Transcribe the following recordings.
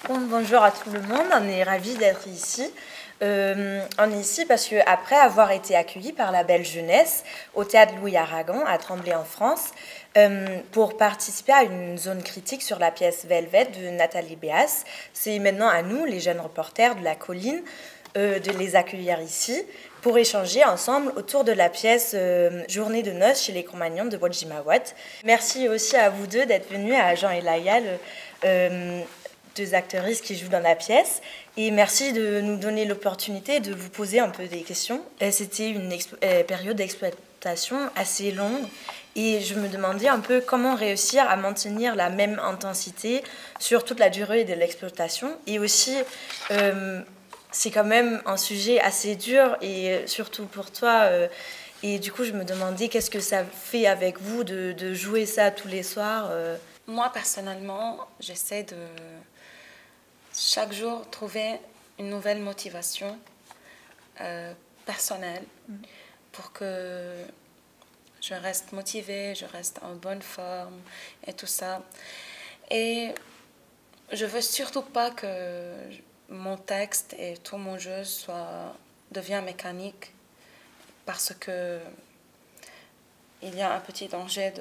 Bon, bonjour à tout le monde, on est ravis d'être ici. On est ici parce qu'après avoir été accueillis par la Belle Jeunesse au théâtre Louis Aragon à Tremblay en France, pour participer à une zone critique sur la pièce Velvet de Nathalie Béas, c'est maintenant à nous, les jeunes reporters de la colline, de les accueillir ici pour échanger ensemble autour de la pièce Journée de noces chez les Cro-Magnons de Wodjimawat. Merci aussi à vous deux d'être venus, à Jean et Laïa, deux actrices qui jouent dans la pièce. Et merci de nous donner l'opportunité de vous poser un peu des questions. C'était une période d'exploitation assez longue et je me demandais un peu comment réussir à maintenir la même intensité sur toute la durée de l'exploitation. Et aussi, c'est quand même un sujet assez dur et surtout pour toi. Et du coup, je me demandais qu'est-ce que ça fait avec vous de jouer ça tous les soirs. Moi, personnellement, j'essaie de chaque jour trouver une nouvelle motivation personnelle pour que je reste motivée, je reste en bonne forme et tout ça. Et je veux surtout pas que mon texte et tout mon jeu devient mécanique parce que il y a un petit danger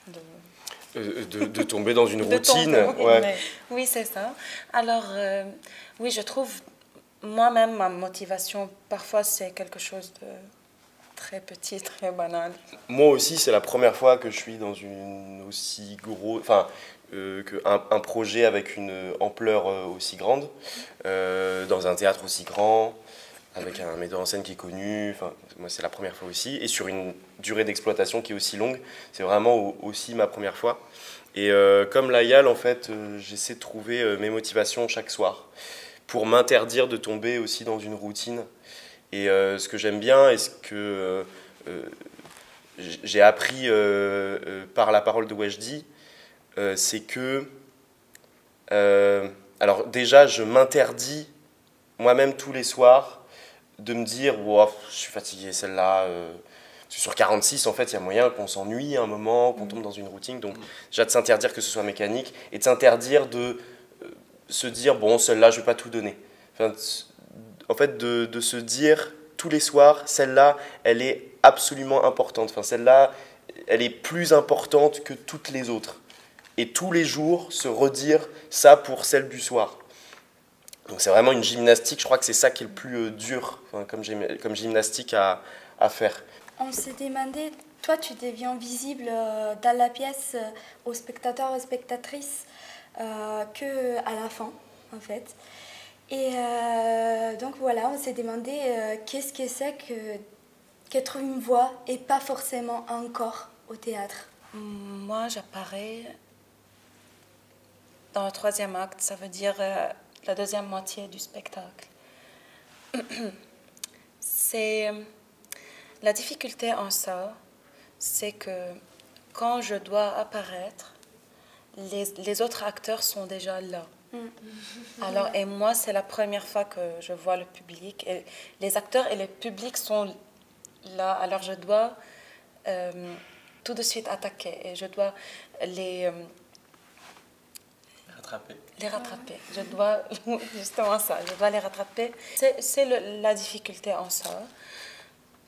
de tomber dans une routine. Ouais. Oui, c'est ça. Alors, oui, je trouve moi-même ma motivation, parfois c'est quelque chose de très petit, très banal. Moi aussi, c'est la première fois que je suis dans une aussi grosse... Enfin, un projet avec une ampleur aussi grande, dans un théâtre aussi grand, avec un metteur en scène qui est connu. Enfin, moi, c'est la première fois aussi. Et sur une durée d'exploitation qui est aussi longue, c'est vraiment aussi ma première fois. Et comme Layal, en fait, j'essaie de trouver mes motivations chaque soir pour m'interdire de tomber aussi dans une routine. Et ce que j'aime bien et ce que j'ai appris par la parole de Wajdi, c'est que... alors déjà, je m'interdis moi-même tous les soirs de me dire wow, je suis fatigué celle-là sur 46 en fait il y a moyen qu'on s'ennuie à un moment, qu'on tombe dans une routine, donc déjà de s'interdire que ce soit mécanique et de s'interdire de se dire bon celle-là je vais pas tout donner, enfin, en fait de se dire tous les soirs celle-là elle est absolument importante, enfin celle-là elle est plus importante que toutes les autres et tous les jours se redire ça pour celle du soir. Donc c'est vraiment une gymnastique, je crois que c'est ça qui est le plus dur comme gymnastique à faire. On s'est demandé, toi tu deviens visible dans la pièce aux spectateurs et spectatrices que à la fin en fait. Et donc voilà, on s'est demandé qu'est-ce que c'est qu'être une voix et pas forcément un corps au théâtre. Moi j'apparais dans le troisième acte, ça veut dire... la deuxième moitié du spectacle. C'est la difficulté en ça, c'est que quand je dois apparaître, les autres acteurs sont déjà là. Alors, et moi, c'est la première fois que je vois le public. Et les acteurs et le public sont là. Alors, je dois tout de suite attaquer et je dois les rattraper. Je dois, justement ça, je dois les rattraper. C'est la difficulté en ça.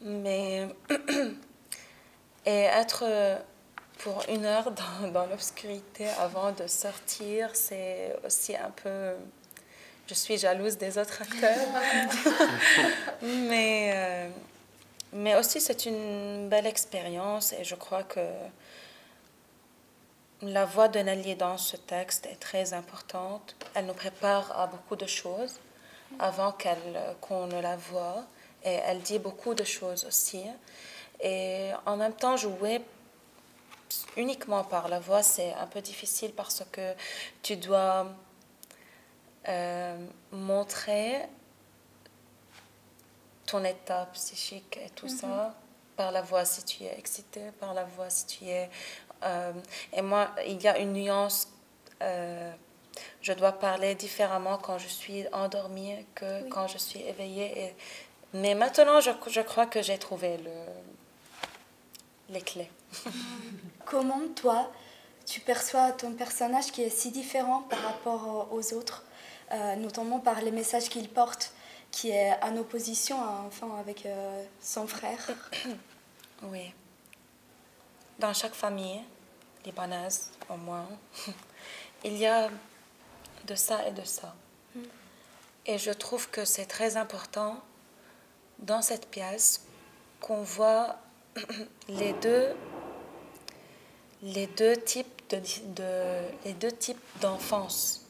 Mais, et être pour une heure dans l'obscurité avant de sortir, c'est aussi un peu... Je suis jalouse des autres acteurs. mais aussi, c'est une belle expérience et je crois que la voix de Nelly dans ce texte est très importante. Elle nous prépare à beaucoup de choses avant qu'on ne la voie. Et elle dit beaucoup de choses aussi. Et en même temps, jouer uniquement par la voix, c'est un peu difficile parce que tu dois montrer ton état psychique et tout ça par la voix si tu es excité, par la voix si tu es... et moi, il y a une nuance. Je dois parler différemment quand je suis endormie que quand je suis éveillée. Mais maintenant, je crois que j'ai trouvé les clés. Comment toi, tu perçois ton personnage qui est si différent par rapport aux autres, notamment par les messages qu'il porte, qui est en opposition enfin, avec son frère. Oui. Dans chaque famille libanaise, au moins, il y a de ça et de ça. Et je trouve que c'est très important dans cette pièce qu'on voit les deux types d'enfance.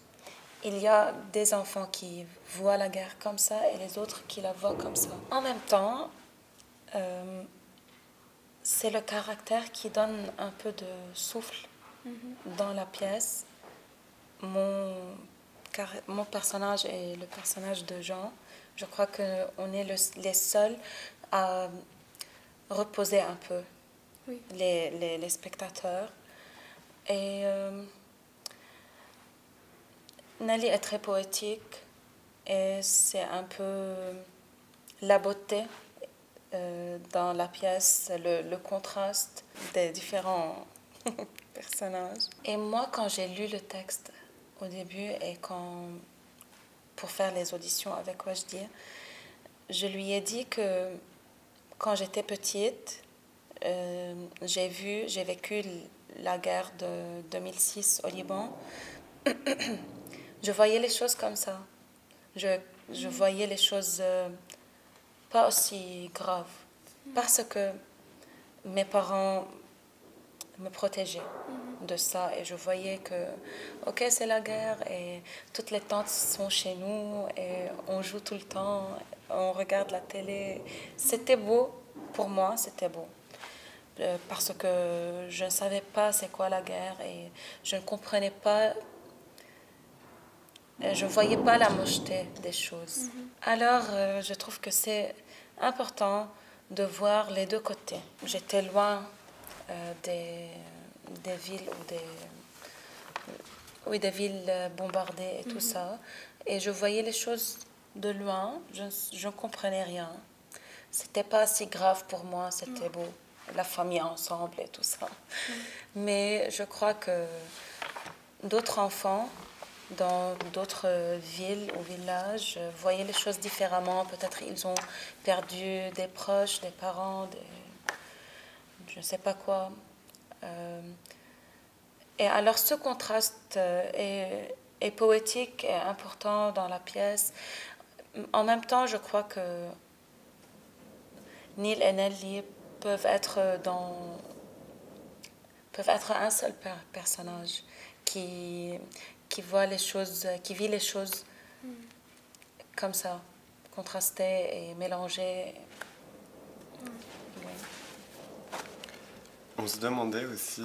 Il y a des enfants qui voient la guerre comme ça et les autres qui la voient comme ça. En même temps, c'est le caractère qui donne un peu de souffle dans la pièce. Mon personnage et le personnage de Jean, je crois qu'on est les seuls à reposer un peu les spectateurs. Et Nelly est très poétique et c'est un peu la beauté dans la pièce, le contraste des différents personnages. Et moi, quand j'ai lu le texte au début et pour faire les auditions avec Wajdi, je lui ai dit que quand j'étais petite, j'ai vécu la guerre de 2006 au Liban. Je voyais les choses comme ça. Je voyais les choses pas aussi graves. Parce que mes parents me protégeaient de ça. Et je voyais que, ok, c'est la guerre et toutes les tantes sont chez nous et on joue tout le temps, on regarde la télé. C'était beau, pour moi, c'était beau. Parce que je ne savais pas c'est quoi la guerre et je ne comprenais pas, je ne voyais pas la mocheté des choses. Alors, je trouve que c'est important de voir les deux côtés. J'étais loin des villes des villes bombardées et tout ça. Et je voyais les choses de loin, je ne comprenais rien. C'était pas si grave pour moi, c'était beau. La famille ensemble et tout ça. Mais je crois que d'autres enfants dans d'autres villes ou villages voyaient les choses différemment. Peut-être ils ont perdu des proches, des parents, je ne sais pas quoi. Et alors ce contraste est poétique et important dans la pièce. En même temps, je crois que Neil et Nelly peuvent être un seul personnage qui voit les choses, qui vit les choses comme ça, contrastées et mélangées. On se demandait aussi,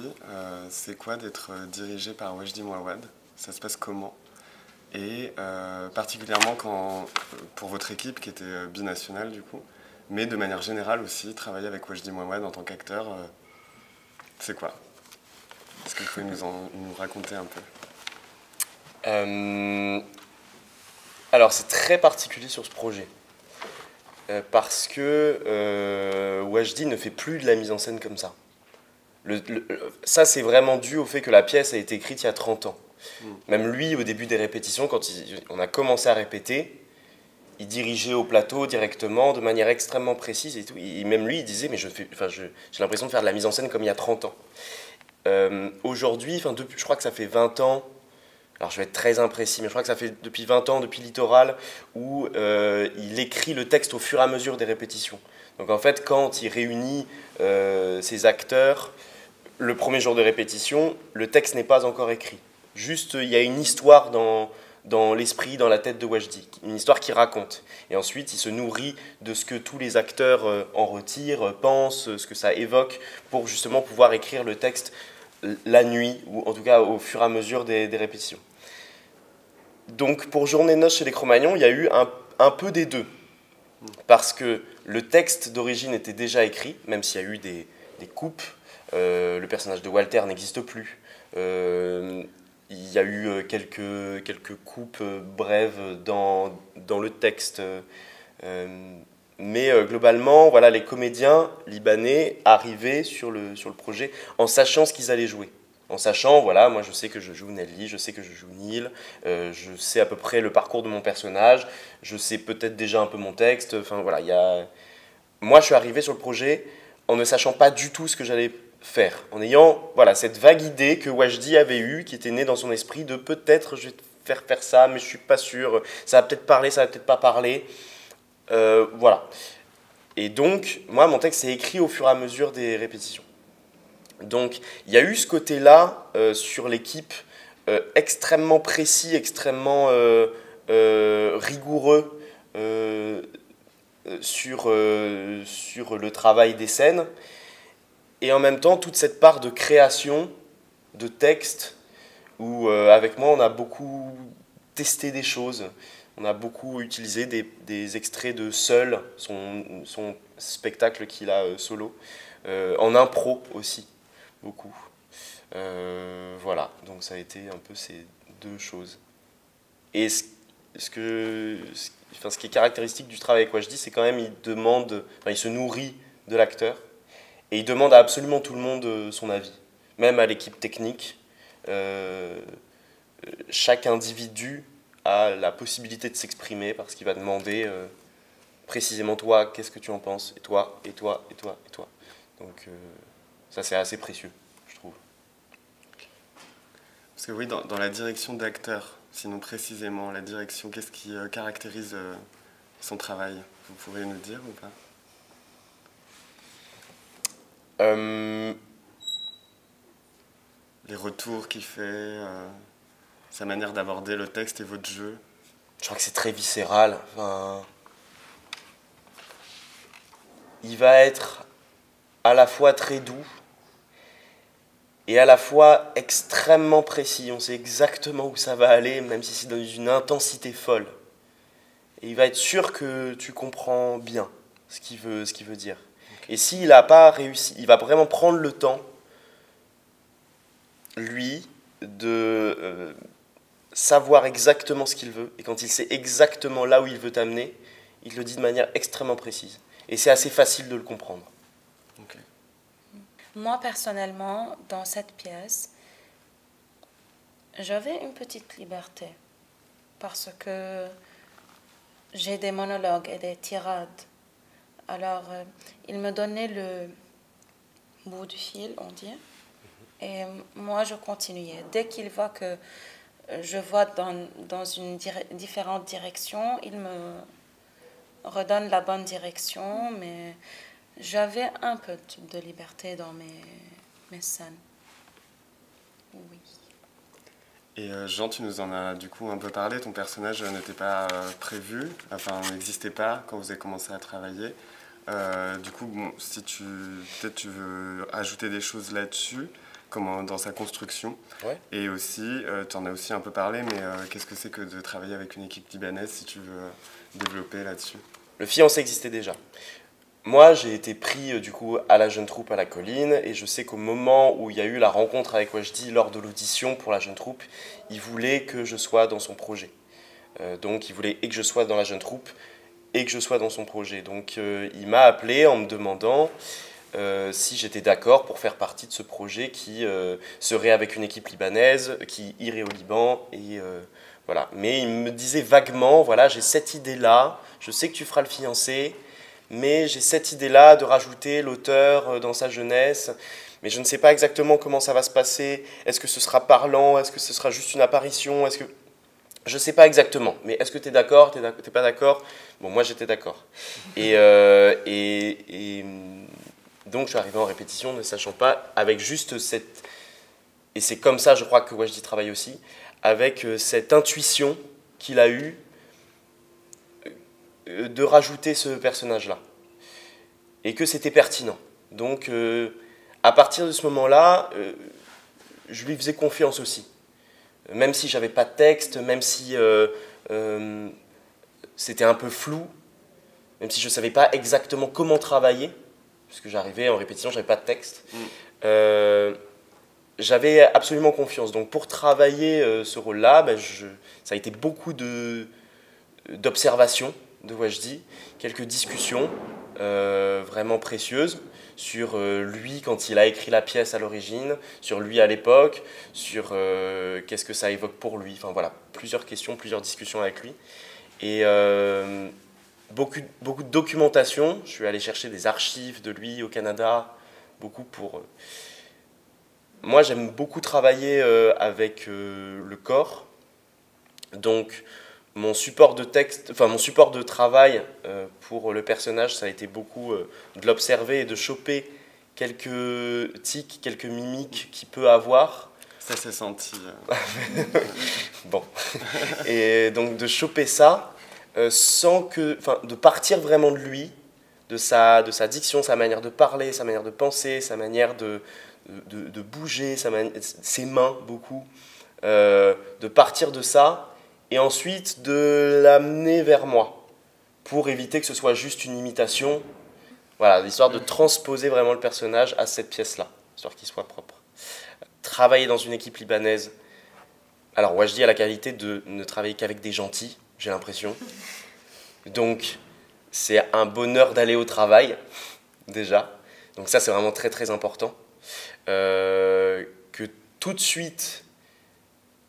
c'est quoi d'être dirigé par Wajdi Mouawad? Ça se passe comment? Et particulièrement pour votre équipe qui était binationale du coup, mais de manière générale aussi, travailler avec Wajdi Mouawad en tant qu'acteur, c'est quoi? Est-ce que vous pouvez nous raconter un peu? Alors c'est très particulier sur ce projet, parce que Wajdi ne fait plus de la mise en scène comme ça. Ça c'est vraiment dû au fait que la pièce a été écrite il y a 30 ans. Même lui, au début des répétitions, quand on a commencé à répéter, il dirigeait au plateau directement, de manière extrêmement précise et tout. Même lui, il disait, mais j'ai l'impression de faire de la mise en scène comme il y a 30 ans. Aujourd'hui, je crois que ça fait 20 ans, alors je vais être très imprécis, mais je crois que ça fait depuis 20 ans, depuis Littoral, où il écrit le texte au fur et à mesure des répétitions. Donc en fait, quand il réunit ses acteurs, le premier jour de répétition, le texte n'est pas encore écrit. Juste, il y a une histoire dans l'esprit, dans la tête de Wajdi, une histoire qu'il raconte. Et ensuite, il se nourrit de ce que tous les acteurs en retirent, pensent, ce que ça évoque, pour justement pouvoir écrire le texte la nuit, ou en tout cas au fur et à mesure des répétitions. Donc pour Journée de noces chez les Cro-Magnons, il y a eu un peu des deux. Parce que le texte d'origine était déjà écrit, même s'il y a eu des coupes. Le personnage de Walter n'existe plus. Il y a eu quelques coupes brèves dans le texte. Mais globalement, voilà, les comédiens libanais arrivaient sur le projet en sachant ce qu'ils allaient jouer. En sachant, voilà, moi je sais que je joue Nelly, je sais que je joue Neil, je sais à peu près le parcours de mon personnage, je sais peut-être déjà un peu mon texte, enfin voilà, Moi je suis arrivé sur le projet en ne sachant pas du tout ce que j'allais faire, en ayant voilà, cette vague idée que Wajdi avait eue, qui était née dans son esprit de peut-être je vais faire ça, mais je suis pas sûr, ça va peut-être parler, ça va peut-être pas parler, voilà. Et donc, moi mon texte s'est écrit au fur et à mesure des répétitions. Donc, il y a eu ce côté-là sur l'équipe extrêmement précis, extrêmement rigoureux sur le travail des scènes. Et en même temps, toute cette part de création, de texte, où avec moi, on a beaucoup testé des choses. On a beaucoup utilisé des extraits de Seul, son spectacle qu'il a solo, en impro aussi. Beaucoup. Voilà, donc ça a été un peu ces deux choses. Et ce qui est caractéristique du travail avec Wajdi, c'est quand même il se nourrit de l'acteur et il demande à absolument tout le monde son avis, même à l'équipe technique. Chaque individu a la possibilité de s'exprimer parce qu'il va demander précisément toi, qu'est-ce que tu en penses, et toi, et toi, et toi, et toi. Donc ça, c'est assez précieux, je trouve. Parce que oui, dans la direction d'acteur, sinon précisément, la direction, qu'est-ce qui caractérise son travail? Vous pourriez nous dire ou pas? Les retours qu'il fait, sa manière d'aborder le texte et votre jeu. Je crois que c'est très viscéral. Enfin, il va être à la fois très doux et à la fois extrêmement précis. On sait exactement où ça va aller, même si c'est dans une intensité folle. Et il va être sûr que tu comprends bien ce qu'il veut dire. Et s'il n'a pas réussi, il va vraiment prendre le temps, lui, de savoir exactement ce qu'il veut. Et quand il sait exactement là où il veut t'amener, il le dit de manière extrêmement précise. Et c'est assez facile de le comprendre. Okay. Moi, personnellement, dans cette pièce, j'avais une petite liberté parce que j'ai des monologues et des tirades. Alors, il me donnait le bout du fil, on dit, et moi, je continuais. Dès qu'il voit que je vois dans une différente direction, il me redonne la bonne direction, mais j'avais un peu de liberté dans mes scènes. Oui. Et Jean, tu nous en as du coup un peu parlé, ton personnage n'était pas prévu, enfin n'existait pas quand vous avez commencé à travailler. Du coup, bon, si peut-être tu veux ajouter des choses là-dessus, comme dans sa construction. Ouais. Et aussi, tu en as aussi un peu parlé, mais qu'est-ce que c'est que de travailler avec une équipe libanaise, si tu veux développer là-dessus? Le fiancé existait déjà. Moi, j'ai été pris du coup à la jeune troupe à la colline, et je sais qu'au moment où il y a eu la rencontre avec Wajdi lors de l'audition pour la jeune troupe, il voulait que je sois dans son projet. Donc il voulait et que je sois dans la jeune troupe et que je sois dans son projet. Donc il m'a appelé en me demandant si j'étais d'accord pour faire partie de ce projet qui serait avec une équipe libanaise, qui irait au Liban, et voilà. Mais il me disait vaguement, voilà, j'ai cette idée-là, je sais que tu feras le fiancé, mais j'ai cette idée-là de rajouter l'auteur dans sa jeunesse, mais je ne sais pas exactement comment ça va se passer. Est-ce que ce sera parlant? Est-ce que ce sera juste une apparition? Je ne sais pas exactement, mais est-ce que tu es d'accord? Tu n'es pas d'accord? Bon, moi j'étais d'accord. Et donc je suis arrivé en répétition ne sachant pas, avec juste cette... Et c'est comme ça, je crois, que Wajdi travaille aussi, avec cette intuition qu'il a eue de rajouter ce personnage-là. Et que c'était pertinent. Donc, à partir de ce moment-là, je lui faisais confiance aussi. Même si j'avais pas de texte, même si c'était un peu flou, même si je savais pas exactement comment travailler, puisque j'arrivais en répétition, j'avais pas de texte, j'avais absolument confiance. Donc pour travailler ce rôle-là, ça a été beaucoup d'observations de Wajdi, quelques discussions, vraiment précieuses sur lui quand il a écrit la pièce à l'origine, sur lui à l'époque, sur qu'est-ce que ça évoque pour lui. Enfin voilà, plusieurs questions, plusieurs discussions avec lui. Et beaucoup de documentation. Je suis allé chercher des archives de lui au Canada, beaucoup pour... Moi, j'aime beaucoup travailler avec le corps. Donc, mon support de texte, enfin mon support de travail pour le personnage, ça a été beaucoup de l'observer et de choper quelques tics, quelques mimiques qu'il peut avoir. Ça s'est senti. Bon. Et donc de choper ça sans que, enfin, de partir vraiment de lui, de sa diction, sa manière de parler, sa manière de penser, sa manière de bouger, ses mains beaucoup, de partir de ça. Et ensuite de l'amener vers moi, pour éviter que ce soit juste une imitation. Voilà, l'histoire de transposer vraiment le personnage à cette pièce-là, histoire qu'il soit propre. Travailler dans une équipe libanaise. Alors, Wajdi a la qualité de ne travailler qu'avec des gentils, j'ai l'impression. Donc, c'est un bonheur d'aller au travail, déjà. Donc ça, c'est vraiment très, très important. Que tout de suite,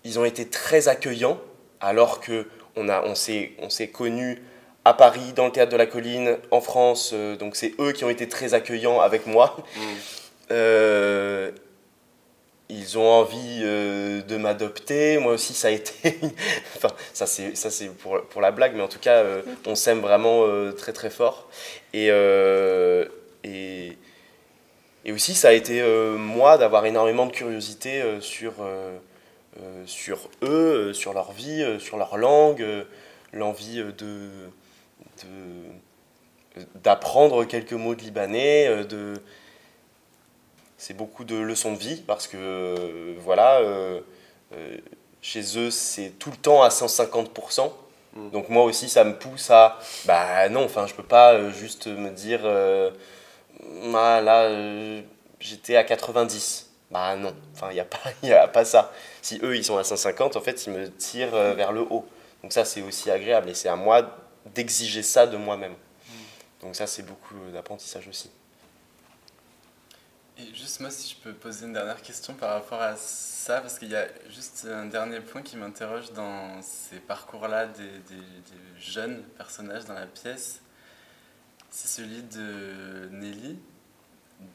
ils ont été très accueillants, alors qu'on s'est connus à Paris, dans le Théâtre de la Colline, en France, donc c'est eux qui ont été très accueillants avec moi. Ils ont envie de m'adopter, moi aussi ça a été... enfin, ça c'est pour la blague, mais en tout cas, on s'aime vraiment très très fort. Et aussi, ça a été, moi, d'avoir énormément de curiosité sur eux, sur leur vie, sur leur langue, l'envie d'apprendre quelques mots de libanais. C'est beaucoup de leçons de vie parce que, voilà, chez eux, c'est tout le temps à 150%. Donc moi aussi, ça me pousse à... Bah non, enfin, je peux pas juste me dire... Ah, là, j'étais à 90. Bah non, enfin, il n'y a pas ça. Si eux, ils sont à 150, en fait, ils me tirent vers le haut. Donc ça, c'est aussi agréable et c'est à moi d'exiger ça de moi-même. Donc ça, c'est beaucoup d'apprentissage aussi. Et juste moi, si je peux poser une dernière question par rapport à ça, parce qu'il y a juste un dernier point qui m'interroge dans ces parcours-là des jeunes personnages dans la pièce. C'est celui de Nelly,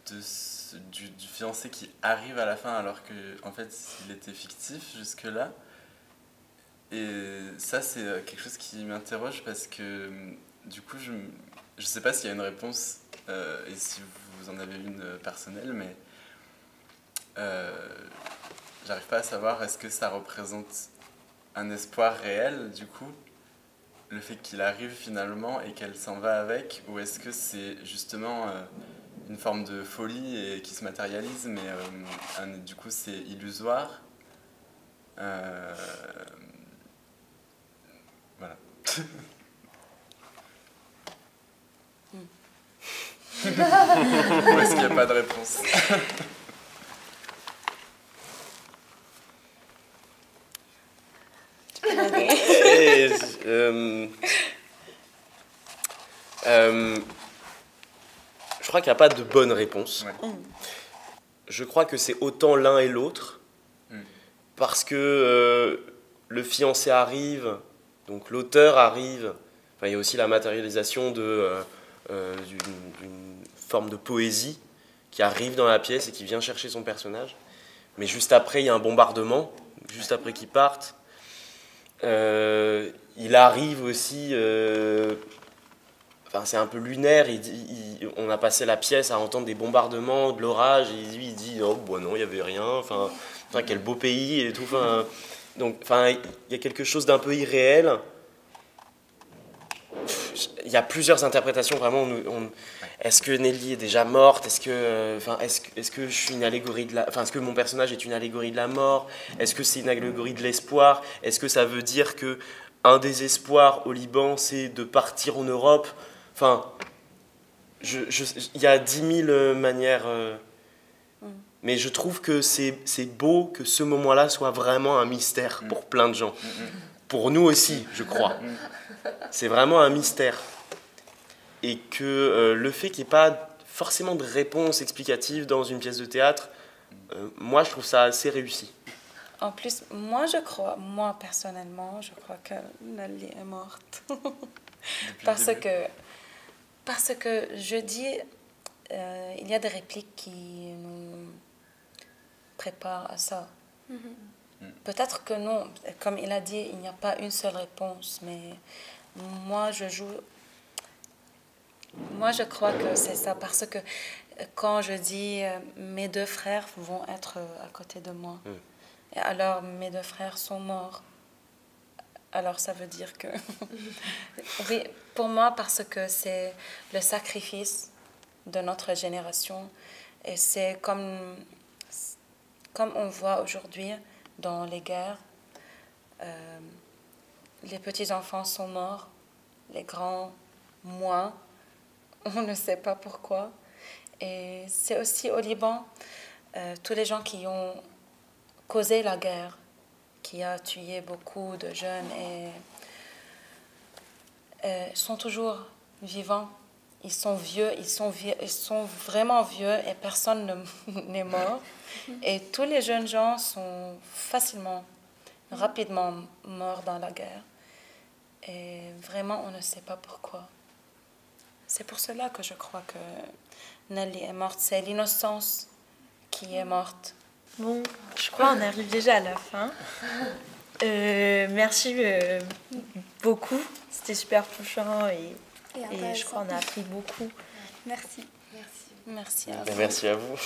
du fiancé qui arrive à la fin alors que en fait il était fictif jusque-là. Et ça c'est quelque chose qui m'interroge parce que du coup je sais pas s'il y a une réponse et si vous en avez une personnelle, mais j'arrive pas à savoir est-ce que ça représente un espoir réel du coup, le fait qu'il arrive finalement et qu'elle s'en va avec, ou est-ce que c'est justement une forme de folie et qui se matérialise, mais du coup c'est illusoire. Voilà. Ou est-ce qu'il n'y a pas de réponse? Je crois qu'il n'y a pas de bonne réponse. Ouais. Je crois que c'est autant l'un et l'autre, parce que le fiancé arrive, donc l'auteur arrive, enfin, il y a aussi la matérialisation d'une forme de poésie qui arrive dans la pièce et qui vient chercher son personnage. Mais juste après, il y a un bombardement, juste après qu'ils partent. Il arrive aussi... Enfin, c'est un peu lunaire, on a passé la pièce à entendre des bombardements, de l'orage, et lui il dit « Oh, bon, non, il n'y avait rien, enfin, quel beau pays » et tout. Donc, il y a quelque chose d'un peu irréel. Il y a plusieurs interprétations, vraiment. Est-ce que Nelly est déjà morte? Est-ce que je suis une allégorie de est-ce que mon personnage est une allégorie de la mort? Est-ce que c'est une allégorie de l'espoir? Est-ce que ça veut dire que un des espoirs au Liban, c'est de partir en Europe? Enfin, il y a 10 000 manières. Mais je trouve que c'est beau que ce moment-là soit vraiment un mystère pour plein de gens. Pour nous aussi, je crois. C'est vraiment un mystère. et que le fait qu'il n'y ait pas forcément de réponse explicative dans une pièce de théâtre, moi je trouve ça assez réussi. En plus, moi personnellement, je crois que Nelly est morte. parce que je dis, il y a des répliques qui nous préparent à ça. Peut-être que non, comme il a dit, il n'y a pas une seule réponse, mais moi je crois que c'est ça, parce que quand je dis mes 2 frères vont être à côté de moi, et alors mes 2 frères sont morts, alors ça veut dire que... Oui, pour moi, parce que c'est le sacrifice de notre génération, et c'est comme on voit aujourd'hui dans les guerres, les petits-enfants sont morts, les grands moins, on ne sait pas pourquoi. Et c'est aussi au Liban, tous les gens qui ont causé la guerre, qui a tué beaucoup de jeunes, et sont toujours vivants. Ils sont vieux, ils sont vraiment vieux et personne n'est mort. Et tous les jeunes gens sont rapidement morts dans la guerre. Et vraiment, on ne sait pas pourquoi. C'est pour cela que je crois que Nelly est morte. C'est l'innocence qui est morte. Bon, je crois qu'on arrive déjà à la fin. Merci beaucoup. C'était super touchant et je crois qu'on a appris beaucoup. Merci. Merci à vous. Merci à vous.